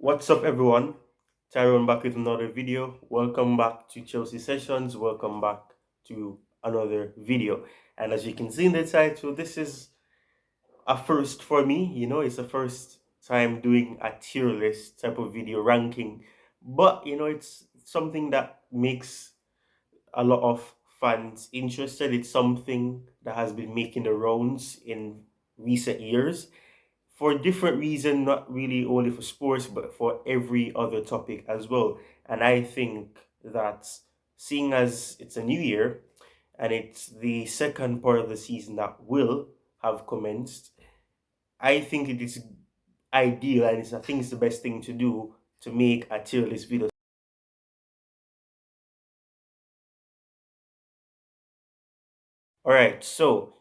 What's up, everyone? Tyrone back with another video. Welcome back to Chelsea Sessions. Welcome back to another video. And as you can see in the title, this is a first for me. It's the first time doing a tier list type of video ranking. But, it's something that makes a lot of fans interested. It's something that has been making the rounds in recent years for different reason, not really only for sports, but for every other topic as well. And I think that seeing as it's a new year and it's the second part of the season that will have commenced, I think it is ideal and I think it's the best thing to do to make a tier list video. All right, so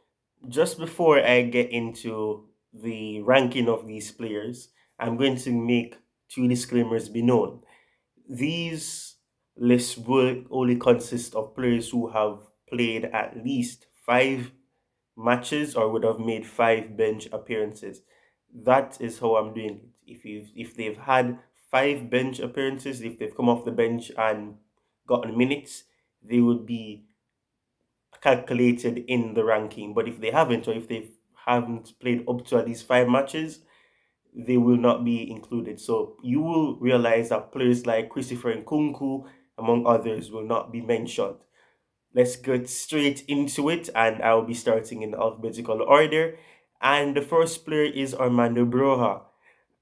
just before I get into the ranking of these players, I'm going to make two disclaimers be known. These lists will only consist of players who have played at least 5 matches or would have made 5 bench appearances. That is how I'm doing it. If they've had 5 bench appearances, if they've come off the bench and gotten minutes, they would be calculated in the ranking. But if they haven't, or if they haven't played up to at least 5 matches, they will not be included. So you will realize that players like Christopher Nkunku, among others, will not be mentioned. Let's get straight into it, and I'll be starting in alphabetical order. And the first player is Armando Broja.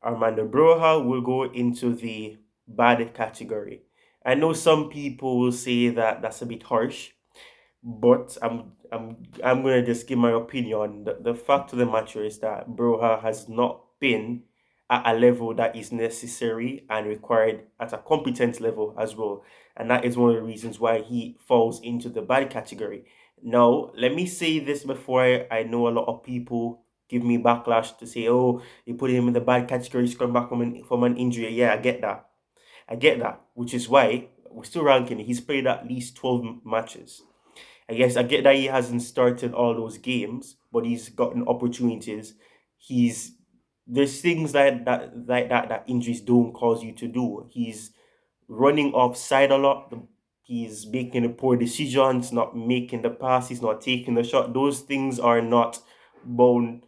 Armando Broja will go into the bad category. I know some people will say that that's a bit harsh, but I'm gonna just give my opinion. The fact of the matter is that Broha has not been at a level that is necessary and required at a competent level as well. And that is one of the reasons why he falls into the bad category. Now, let me say this before I know a lot of people give me backlash to say, oh, you put him in the bad category, he's coming back from an injury. Yeah, I get that. I get that, which is why we're still ranking. He's played at least 12 matches. I guess I get that he hasn't started all those games, but he's gotten opportunities. He's There's things that injuries don't cause you to do. He's running offside a lot. He's making the poor decisions, not making the passes, not taking the shot. Those things are not bound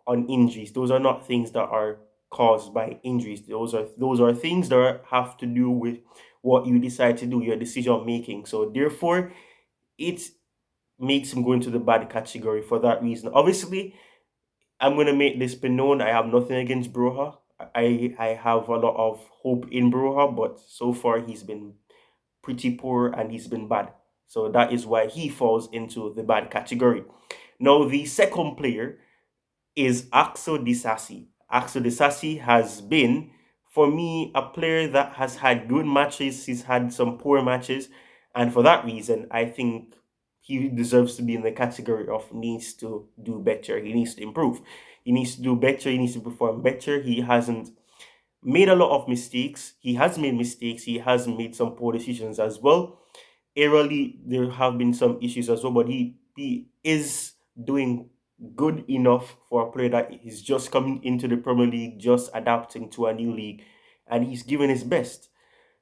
on injuries. Those are not things that are caused by injuries. Those are things that have to do with what you decide to do, your decision making. So therefore, it makes him go into the bad category for that reason. Obviously, I'm gonna make this be known. I have nothing against Broha. I have a lot of hope in Broha, but so far he's been pretty poor and he's been bad. So that is why he falls into the bad category. Now the second player is Axel Disasi. Axel Disasi has been, for me, a player that has had good matches. He's had some poor matches, and for that reason, I think he deserves to be in the category of needs to do better. He needs to improve. He needs to do better. He needs to perform better. He hasn't made a lot of mistakes. He has made mistakes. He has made some poor decisions as well. Aerially, there have been some issues as well, but he is doing good enough for a player that is just coming into the Premier League, just adapting to a new league, and he's given his best.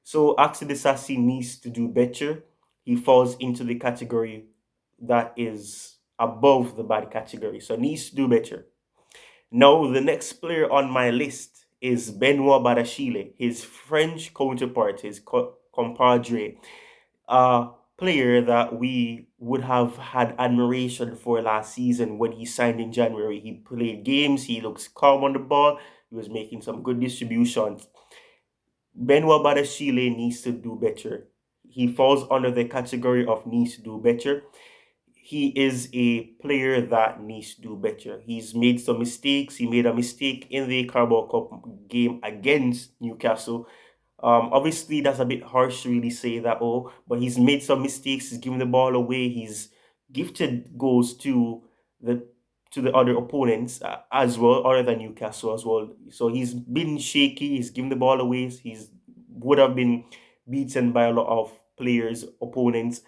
So Axel Disasi needs to do better. He falls into the category that is above the bad category, so needs to do better. Now, the next player on my list is Benoit Badashile, his French counterpart, his compadre, a player that we would have had admiration for last season when he signed in January. He played games, he looks calm on the ball, he was making some good distributions. Benoit Badashile needs to do better. He falls under the category of needs to do better. He is a player that needs to do better. He's made some mistakes. He made a mistake in the Carabao Cup game against Newcastle. Obviously, that's a bit harsh to really say that, oh, but he's made some mistakes. He's given the ball away. He's gifted goals the to the other opponents as well, other than Newcastle as well. So he's been shaky. He's given the ball away. He's would have been beaten by a lot of players, opponents,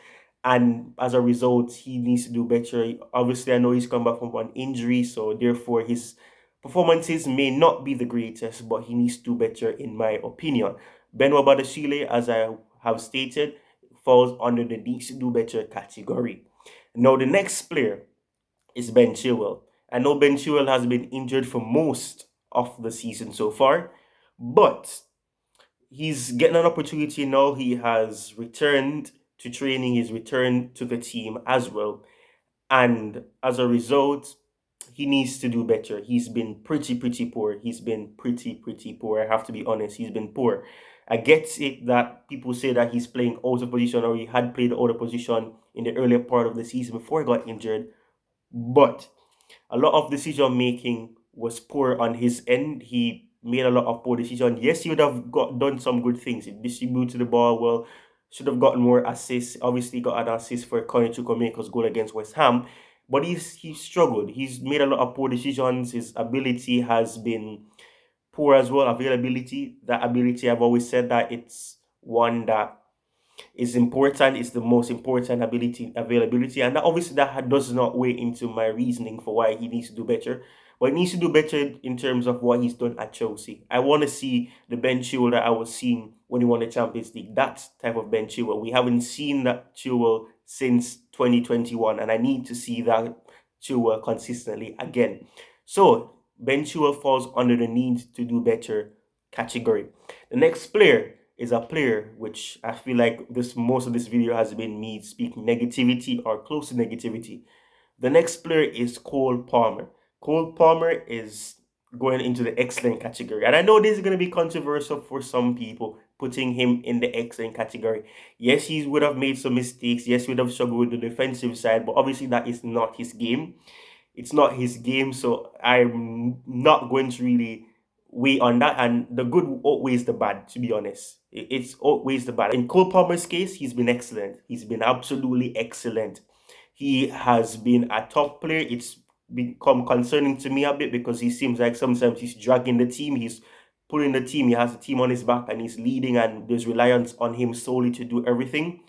and as a result, he needs to do better. Obviously, I know he's come back from an injury, so therefore his Performances may not be the greatest, but he needs to do better, in my opinion. Benoit Badashile, as I have stated, falls under the needs to do better category. Now, the next player is Ben Chilwell. I know Ben Chilwell has been injured for most of the season so far, but he's getting an opportunity now. He has returned to training, he's returned to the team as well. And as a result, he needs to do better. He's been pretty poor. He's been pretty poor. I have to be honest. He's been poor. I get it that people say that he's playing out of position or he had played out of position in the earlier part of the season before he got injured. But a lot of decision making was poor on his end. He made a lot of poor decisions. Yes, he would have done some good things. He distributed the ball well, should have gotten more assists. Obviously, got an assist for Conor Chukwuemeka's goal against West Ham, but he's struggled. He's made a lot of poor decisions. His ability has been poor as well. Availability, that ability, I've always said that it's one that is important. It's the most important ability availability, and that obviously does not weigh into my reasoning for why he needs to do better. But he needs to do better in terms of what he's done at Chelsea. I want to see the Ben Chilwell that I was seeing when he won the Champions League. That type of Ben Chilwell. We haven't seen that Chilwell since 2021, and I need to see that Chilwell consistently again. So Ben Chilwell falls under the need to do better category. The next player is a player which I feel like this most of this video has been me speaking negativity or close to negativity. The next player is Cole Palmer. Cole Palmer is going into the excellent category. And I know this is going to be controversial for some people, putting him in the excellent category. Yes, he would have made some mistakes. Yes, he would have struggled with the defensive side, but obviously that is not his game. It's not his game, so I'm not going to really weigh on that. And the good outweighs the bad, to be honest. It's outweighs the bad. In Cole Palmer's case, he's been excellent. He's been absolutely excellent. He has been a top player. It's become concerning to me a bit because he seems like sometimes he's dragging the team. He's pulling the team. He has the team on his back and he's leading, and there's reliance on him solely to do everything.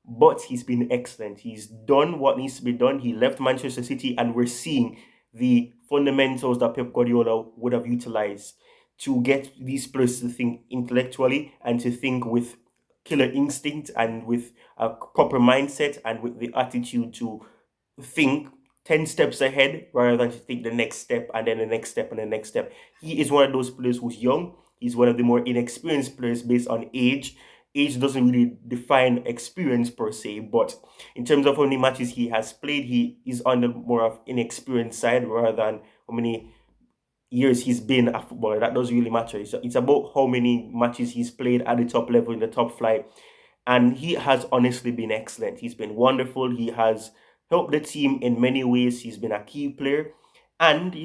But he's been excellent. He's done what needs to be done. He left Manchester City, and we're seeing the fundamentals that Pep Guardiola would have utilized to get these players to think intellectually and to think with killer instinct and with a proper mindset and with the attitude to think 10 steps ahead rather than to think the next step and then the next step and the next step. He is one of those players who's young. He's one of the more inexperienced players based on age. Age doesn't really define experience per se, but in terms of how many matches he has played, he is on the more of inexperienced side rather than how many years he's been a footballer. That doesn't really matter. It's about how many matches he's played at the top level in the top flight. And he has honestly been excellent. He's been wonderful. He has helped the team in many ways. He's been a key player. And,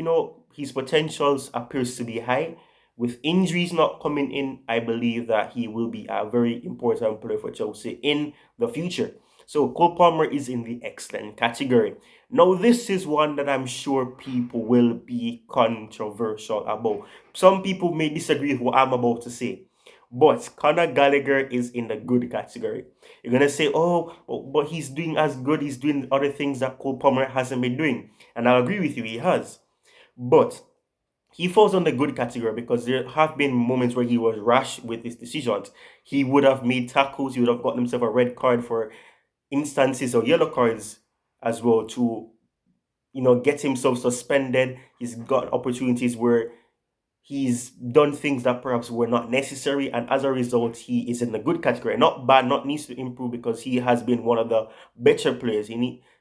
his potentials appears to be high. With injuries not coming in, I believe that he will be a very important player for Chelsea in the future. So Cole Palmer is in the excellent category. Now, this is one that I'm sure people will be controversial about. Some people may disagree with what I'm about to say. But Conor Gallagher is in the good category. You're gonna say, oh, but he's doing as good. He's doing other things that Cole Palmer hasn't been doing, and I'll agree with you, he has. But he falls on the good category because there have been moments where he was rash with his decisions. He would have made tackles. He would have gotten himself a red card for instances or yellow cards as well to get himself suspended. He's got opportunities where he's done things that perhaps were not necessary, and as a result, he is in the good category. Not bad, not needs to improve because he has been one of the better players.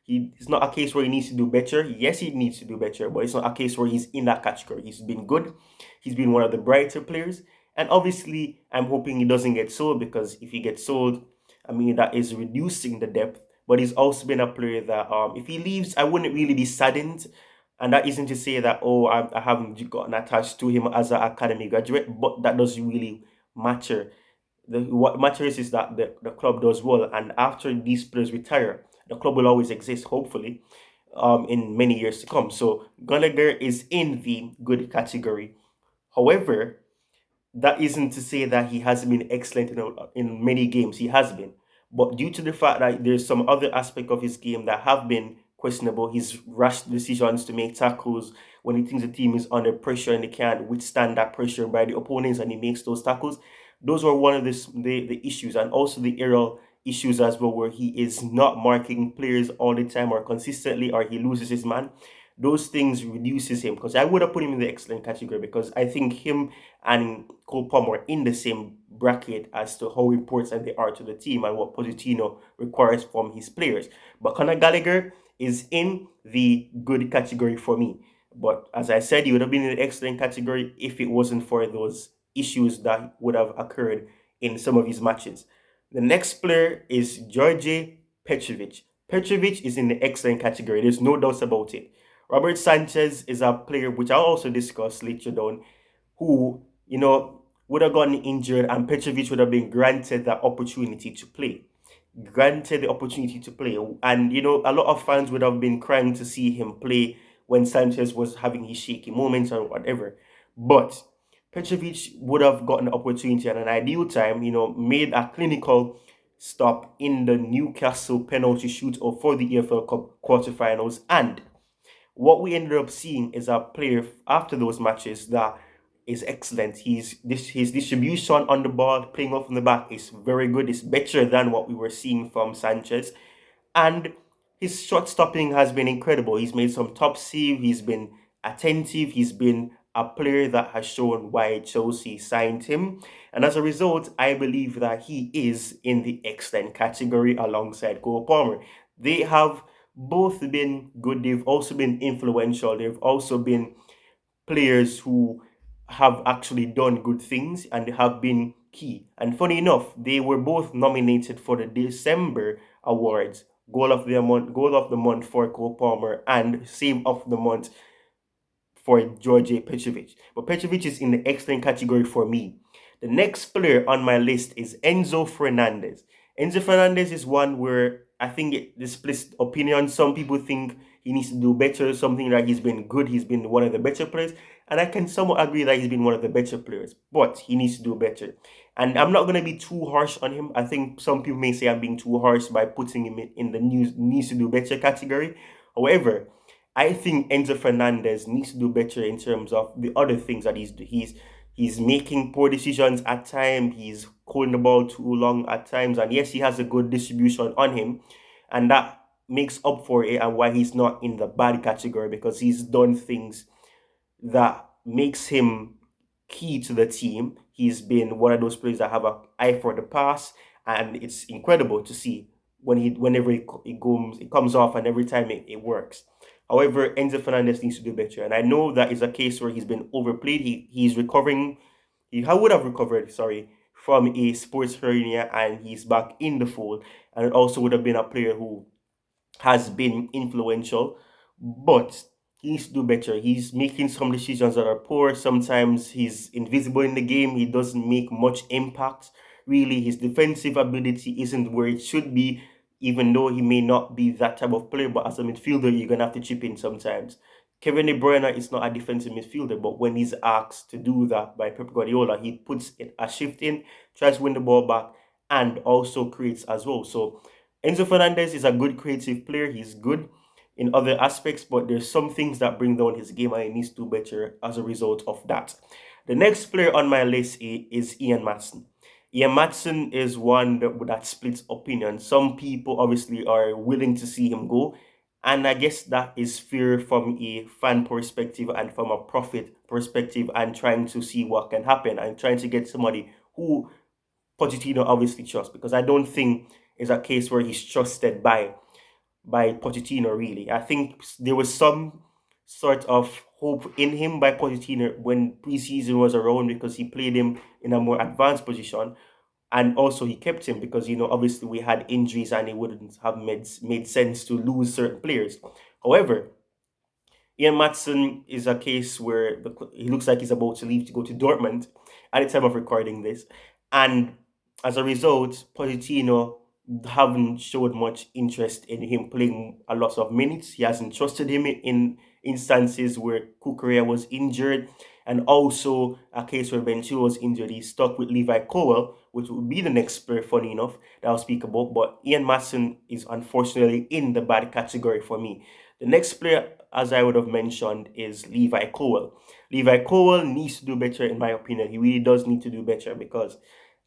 It's not a case where he needs to do better. Yes, he needs to do better, but it's not a case where he's in that category. He's been good. He's been one of the brighter players, and obviously, I'm hoping he doesn't get sold because if he gets sold, I mean that is reducing the depth. But he's also been a player that if he leaves, I wouldn't really be saddened, and that isn't to say that, oh, I haven't gotten attached to him as an academy graduate, but that doesn't really matter. What matters is that the club does well. And after these players retire, the club will always exist, hopefully, in many years to come. So Gallagher is in the good category. However, that isn't to say that he hasn't been excellent in many games. He has been. But due to the fact that there's some other aspect of his game that have been questionable. His rash decisions to make tackles when he thinks the team is under pressure and they can't withstand that pressure by the opponents, and he makes those tackles. Those were one of the issues, and also the error issues as well, where he is not marking players all the time or consistently, or he loses his man. Those things reduces him, because I would have put him in the excellent category, because I think him and Cole Palmer are in the same bracket as to how important they are to the team and what Pochettino requires from his players. But Conor Gallagher is in the good category for me. But as I said, he would have been in the excellent category if it wasn't for those issues that would have occurred in some of his matches. The next player is Georgi Petrovic. Petrovic is in the excellent category. There's no doubt about it. Robert Sanchez is a player which I'll also discuss later down, who, would have gotten injured and Petrovic would have been granted the opportunity to play. Granted the opportunity to play. And, a lot of fans would have been crying to see him play when Sanchez was having his shaky moments or whatever. But Petrovic would have gotten the opportunity at an ideal time, made a clinical stop in the Newcastle penalty shootout for the EFL Cup quarterfinals, and what we ended up seeing is a player after those matches that is excellent. His distribution on the ball, playing off from the back, is very good. It's better than what we were seeing from Sanchez, and his shot stopping has been incredible. He's made some top save. He's been attentive. He's been a player that has shown why Chelsea signed him, and as a result, I believe that he is in the excellent category alongside Cole Palmer. They have both been good. They've also been influential. They've also been players who have actually done good things and they have been key. And funny enough, they were both nominated for the December awards. Goal of the month for Cole Palmer, and Save of the month for George Petrovic. But Petrovic is in the excellent category for me. The next player on my list is Enzo Fernandez. Enzo Fernandez is one where I think this splits opinion. Some people think he needs to do better, something that he's been good, he's been one of the better players. And I can somewhat agree that he's been one of the better players, but he needs to do better. And I'm not going to be too harsh on him. I think some people may say I'm being too harsh by putting him in the needs to do better category. However, I think Enzo Fernandez needs to do better in terms of the other things that he's making poor decisions at times. He's holding the ball too long at times, and yes, he has a good distribution on him, and that makes up for it and why he's not in the bad category, because he's done things that makes him key to the team. He's been one of those players that have an eye for the pass, and it's incredible to see whenever it comes off, and every time it works. However, Enzo Fernandez needs to do better, and I know that is a case where he's been overplayed. He's recovering. He would have recovered, sorry, from a sports hernia, and he's back in the fold. And it also would have been a player who has been influential, but he needs to do better. He's making some decisions that are poor. Sometimes he's invisible in the game. He doesn't make much impact. Really, his defensive ability isn't where it should be, even though he may not be that type of player. But as a midfielder, you're going to have to chip in sometimes. Kevin De Bruyne is not a defensive midfielder, but when he's asked to do that by Pep Guardiola, he puts a shift in, tries to win the ball back, and also creates as well. So Enzo Fernandez is a good creative player. He's good in other aspects, but there's some things that bring down his game, and he needs to do better as a result of that. The next player on my list is Ian Matson. Ian Matson is one that splits opinion. Some people obviously are willing to see him go, and I guess that is fair from a fan perspective and from a profit perspective, and trying to see what can happen and trying to get somebody who Pochettino obviously trusts, because I don't think it's a case where he's trusted by Pochettino, really. I think there was some sort of hope in him by Pochettino when preseason was around, because he played him in a more advanced position. And also he kept him because, obviously we had injuries and it wouldn't have made sense to lose certain players. However, Ian Matson is a case where he looks like he's about to leave to go to Dortmund at the time of recording this. And as a result, Pochettino haven't showed much interest in him playing a lot of minutes. He hasn't trusted him in instances where Kukurea was injured. And also a case where Ben Chilwell was injured, he's stuck with Levi Cowell, which would be the next player, funny enough, that I'll speak about. But Ian Mason is unfortunately in the bad category for me. The next player, as I would have mentioned, is Levi Cowell. Levi Cowell needs to do better, in my opinion. He really does need to do better because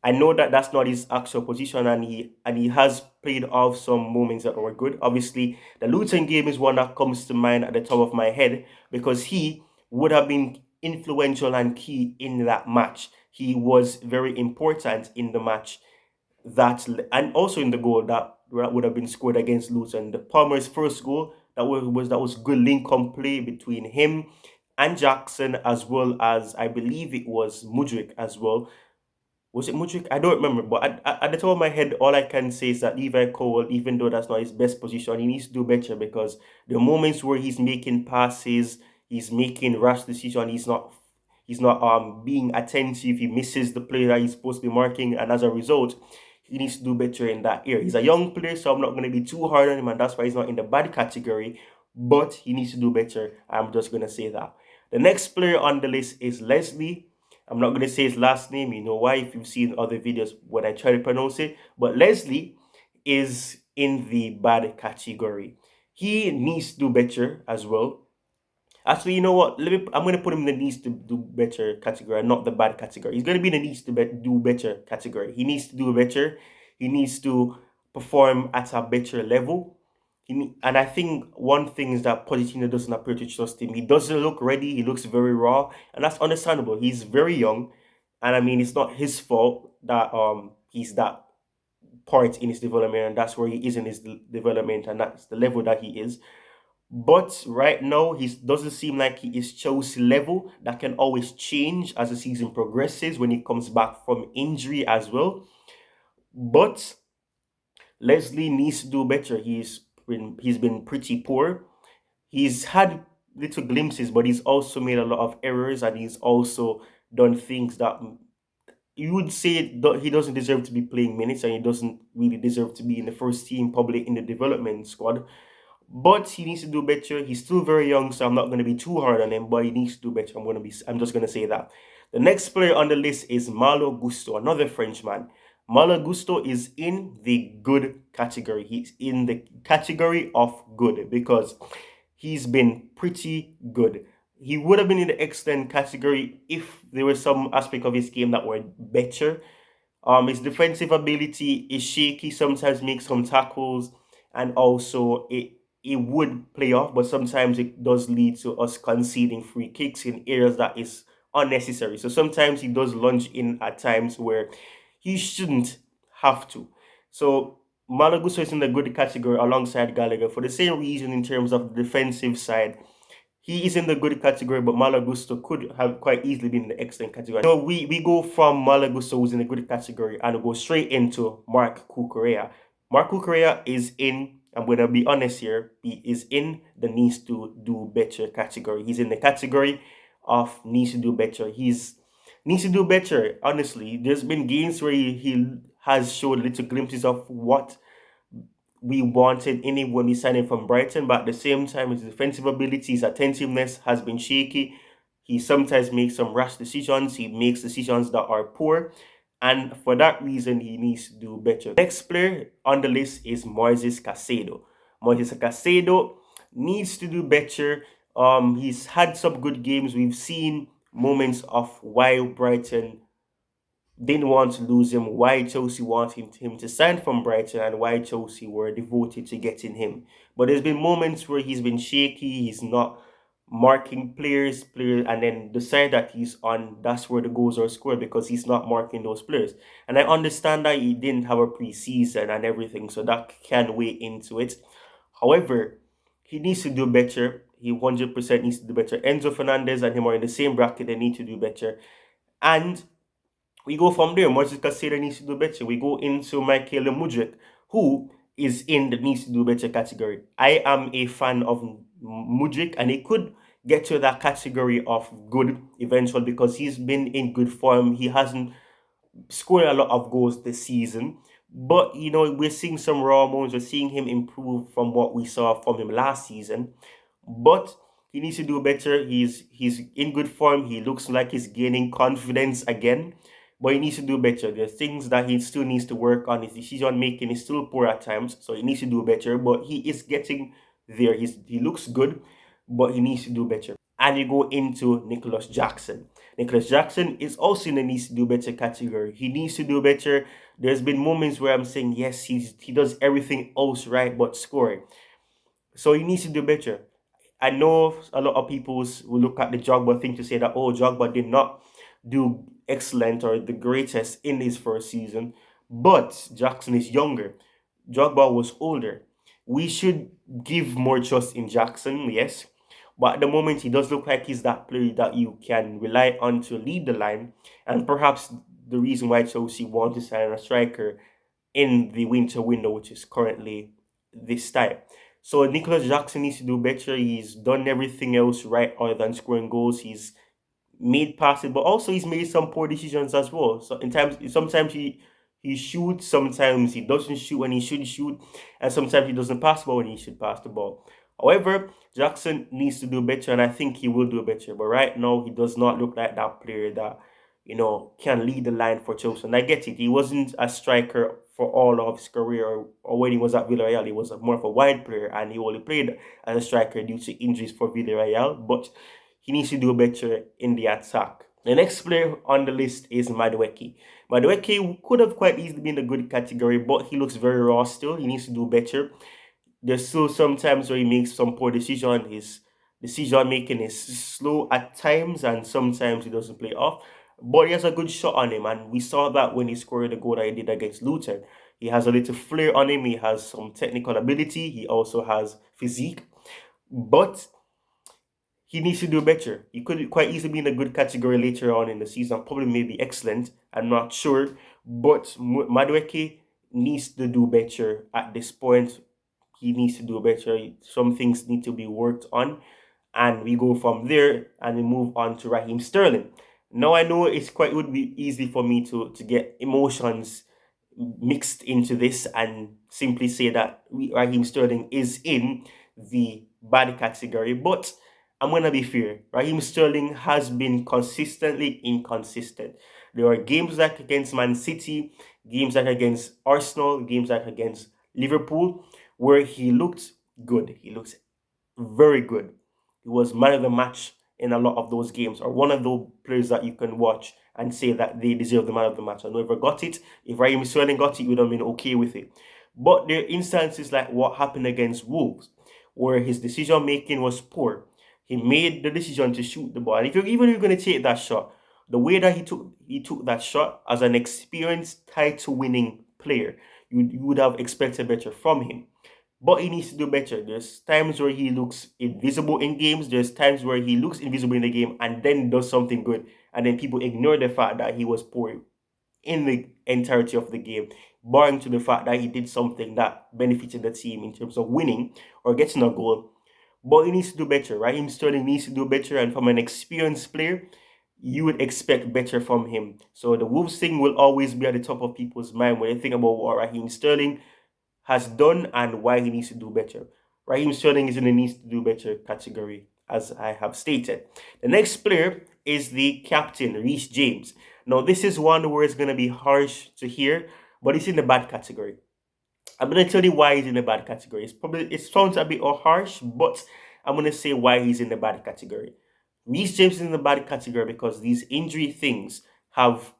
I know that that's not his actual position, and he has played off some moments that were good. Obviously, the Luton game is one that comes to mind at the top of my head because he would have been influential and key in that match. He was very important in the match that, and also in the goal that would have been scored against Luton. The Palmer's first goal that was good link up play between him and Jackson, as well as I believe it was Mudrick as well. Was it Mudrick? I don't remember, but at the top of my head, all I can say is that Levi Cole, even though that's not his best position, he needs to do better because the moments where he's making passes, he's making rash decisions, he's not being attentive, he misses the player that he's supposed to be marking, and as a result, he needs to do better in that area. He's a young player, so I'm not going to be too hard on him, and that's why he's not in the bad category, but he needs to do better. I'm just going to say that. The next player on the list is Leslie. I'm not going to say his last name. You know why? If you've seen other videos when I try to pronounce it. But Leslie is in the bad category. He needs to do better as well. Actually, you know what? I'm going to put him in the needs to do better category, not the bad category. He's going to be in the needs to do better category. He needs to do better. He needs to perform at a better level. And I think one thing is that Pochettino doesn't appear to trust him. He doesn't look ready. He looks very raw, and that's understandable. He's very young, and I mean it's not his fault that he's that part in his development, and that's where he is in his development, and that's the level that he is. But right now, he doesn't seem like he is Chelsea level. That can always change as the season progresses when he comes back from injury as well. But Leslie needs to do better. He's been pretty poor. He's had little glimpses, but he's also made a lot of errors, and he's also done things that you would say he doesn't deserve to be playing minutes, and he doesn't really deserve to be in the first team, probably in the development squad. But he needs to do better. He's still very young, so I'm not going to be too hard on him. But he needs to do better. I'm just going to say that. The next player on the list is Malo Gusto, another Frenchman. Malo Gusto is in the good category. He's in the category of good because he's been pretty good. He would have been in the excellent category if there was some aspect of his game that were better. His defensive ability is shaky. Sometimes makes some tackles, and also it would play off, but sometimes it does lead to us conceding free kicks in areas that is unnecessary. So sometimes he does lunge in at times where he shouldn't have to. So Malagusto is in the good category alongside Gallagher for the same reason in terms of the defensive side. He is in the good category, but Malagusto could have quite easily been in the excellent category. So we go from Malagusto, who's in the good category, and we go straight into Mark Cucurella. Mark Cucurella is in, I'm going to be honest here, he is in the needs to do better category. He's in the category of needs to do better. He's needs to do better, honestly. There's been games where he has showed little glimpses of what we wanted in him when we signed him from Brighton, but at the same time, his defensive ability, his attentiveness has been shaky. He sometimes makes some rash decisions. He makes decisions that are poor. And for that reason, he needs to do better. Next player on the list is Moises Caicedo. Moises Caicedo needs to do better. He's had some good games. We've seen moments of why Brighton didn't want to lose him, why Chelsea wanted him to sign from Brighton, and why Chelsea were devoted to getting him. But there's been moments where he's been shaky, he's not marking players, and then the side that he's on, that's where the goals are scored because he's not marking those players. And I understand that he didn't have a preseason and everything, so that can weigh into it. However, he needs to do better. He 100% needs to do better. Enzo Fernandez and him are in the same bracket. They need to do better. And we go from there. Moses Casada needs to do better. We go into Michael Mudrik, who is in the needs to do better category. I am a fan of Mudrik, and he could get to that category of good eventually because he's been in good form. He hasn't scored a lot of goals this season, but we're seeing some raw moments. We're seeing him improve from what we saw from him last season, but He needs to do better. He's in good form. He looks like he's gaining confidence again, but he needs to do better. There's things that he still needs to work on. His decision making is still poor at times, so he needs to do better. But he is getting there. He looks good, but he needs to do better. And you go into Nicholas Jackson. Nicholas Jackson is also in the needs to do better category. He needs to do better. There's been moments where I'm saying yes, he does everything else right, but scoring. So he needs to do better. I know a lot of people will look at the Jogba thing to say that, oh, Jogba did not do excellent or the greatest in his first season, but Jackson is younger. Jogba was older. We should give more trust in Jackson, yes, but at the moment he does look like he's that player that you can rely on to lead the line, and perhaps the reason why Chelsea want to sign a striker in the winter window, which is currently this time. So Nicholas Jackson needs to do better. He's done everything else right other than scoring goals. He's made passes, but also he's made some poor decisions as well. So in times, sometimes he shoots, sometimes he doesn't shoot when he should shoot, and sometimes he doesn't pass the ball when he should pass the ball. However, Jackson needs to do better, and I think he will do better. But right now, he does not look like that player that can lead the line for Chelsea. And I get it; he wasn't a striker for all of his career, or when he was at Villarreal, he was more of a wide player, and he only played as a striker due to injuries for Villarreal. But he needs to do better in the attack. The next player on the list is Madueke. Madueke could have quite easily been a good category, but he looks very raw still. He needs to do better. There's still some times where he makes some poor decision. His decision making is slow at times, and sometimes he doesn't play off. But he has a good shot on him, and we saw that when he scored the goal that he did against Luton. He has a little flair on him. He has some technical ability. He also has physique, but he needs to do better. He could quite easily be in a good category later on in the season, probably maybe excellent. I'm not sure, but Madueke needs to do better at this point. He needs to do better. Some things need to be worked on, and we go from there and we move on to Raheem Sterling. Now I know it would be easy for me to get emotions mixed into this and simply say that Raheem Sterling is in the bad category, but I'm gonna be fair. Raheem Sterling has been consistently inconsistent. There are games like against Man City, games like against Arsenal, games like against Liverpool, where he looked good. He looks very good. He was man of the match in a lot of those games, or one of those players that you can watch and say that they deserve the man of the match. I never got it. If Raheem Sterling got it, you would have been okay with it. But there are instances like what happened against Wolves, where his decision making was poor. He made the decision to shoot the ball. And if you're even going to take that shot, the way that he took that shot as an experienced title winning player, you would have expected better from him. But he needs to do better. There's times where he looks invisible in games. There's times where he looks invisible in the game and then does something good. And then people ignore the fact that he was poor in the entirety of the game, barring to the fact that he did something that benefited the team in terms of winning or getting a goal. But he needs to do better. Raheem Sterling needs to do better. And from an experienced player, you would expect better from him. So the Wolves thing will always be at the top of people's mind when they think about what Raheem Sterling has done and why he needs to do better. Raheem Sterling is in the needs to do better category, as I have stated. The next player is the captain, Reece James. Now, this is one where it's going to be harsh to hear, but it's in the bad category. I'm going to tell you why he's in the bad category. It sounds a bit harsh, but I'm going to say why he's in the bad category. Reece James is in the bad category because these injury things have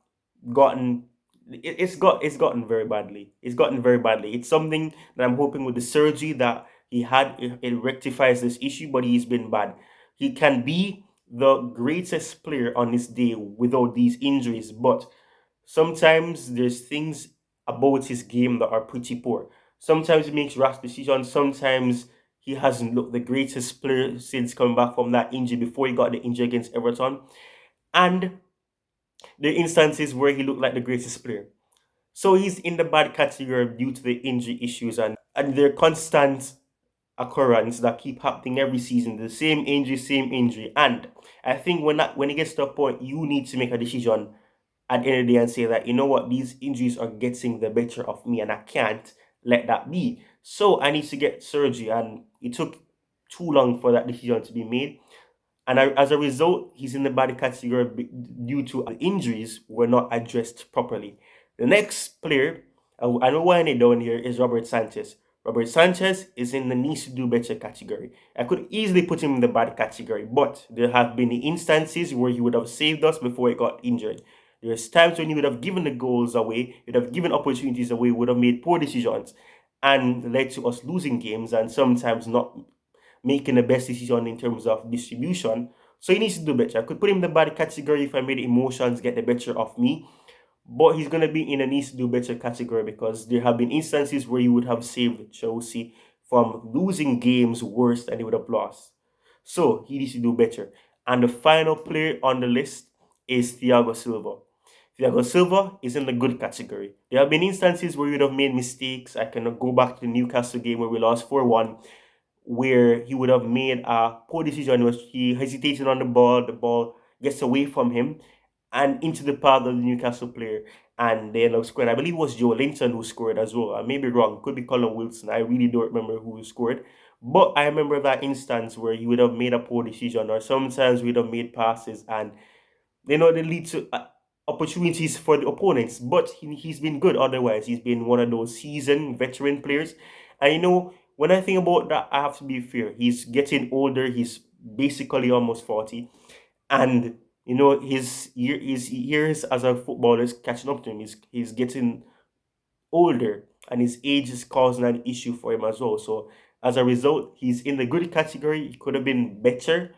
gotten it's gotten very badly. It's gotten very badly. It's something that I'm hoping with the surgery that he had it rectifies this issue, but he's been bad. He can be the greatest player on this day without these injuries, but sometimes there's things about his game that are pretty poor. Sometimes he makes rash decisions. Sometimes he hasn't looked the greatest player since coming back from that injury before he got the injury against Everton. And the instances where he looked like the greatest player. So he's in the bad category due to the injury issues and their constant occurrence that keep happening every season. The same injury, same injury. And I think when it gets to a point, you need to make a decision at the end of the day and say that, you know what, these injuries are getting the better of me and I can't let that be. So I need to get surgery. And it took too long for that decision to be made. And as a result, he's in the bad category due to injuries were not addressed properly. The next player, I know why I need down here, is Robert Sanchez. Robert Sanchez is in the needs to do better category. I could easily put him in the bad category, but there have been instances where he would have saved us before he got injured. There's times when he would have given the goals away, he would have given opportunities away, would have made poor decisions, and led to us losing games and sometimes not making the best decision in terms of distribution. So he needs to do better. I could put him in the bad category if I made emotions get the better of me, but he's going to be in a needs to do better category because there have been instances where he would have saved Chelsea from losing games worse than he would have lost. So he needs to do better. And the final player on the list is Thiago Silva. Thiago Silva is in the good category. There have been instances where he would have made mistakes. I can go back to the Newcastle game where we lost 4-1, where he would have made a poor decision. Was he hesitated on the ball gets away from him and into the path of the Newcastle player, and they end up scoring. I believe it was Joe Linton who scored as well. I may be wrong, could be Colin Wilson. I really don't remember who scored. But I remember that instance where he would have made a poor decision, or sometimes we would have made passes and they lead to opportunities for the opponents. But he's been good otherwise. He's been one of those seasoned veteran players. And when I think about that, I have to be fair. He's getting older. He's basically almost 40. And his years as a footballer is catching up to him. He's getting older, and his age is causing an issue for him as well. So as a result, he's in the good category. He could have been better,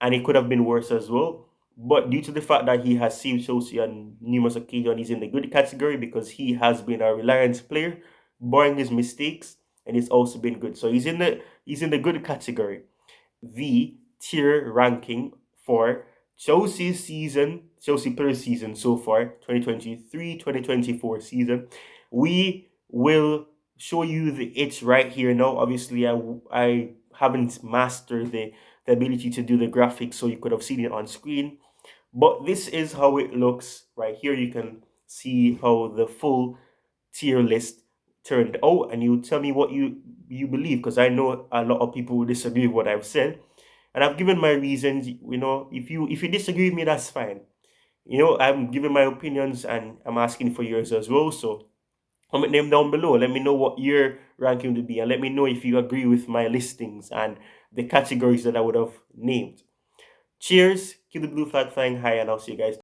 and it could have been worse as well. But due to the fact that he has saved Chelsea on numerous occasions, he's in the good category because he has been a reliant player, barring his mistakes, and he's also been good. So he's in the good category. The tier ranking for Chelsea player season so far, 2023-2024 season. We will show you it's right here now. Obviously, I haven't mastered the ability to do the graphics, so you could have seen it on screen. But this is how it looks right here. You can see how the full tier list turned out, and you tell me what you believe, because I know a lot of people will disagree with what I've said, and I've given my reasons. If you disagree with me, that's fine. I'm giving my opinions, and I'm asking for yours as well. So comment them down below. Let me know what your ranking would be, and let me know if you agree with my listings and the categories that I would have named. Cheers, keep the blue flag flying high, and I'll see you guys.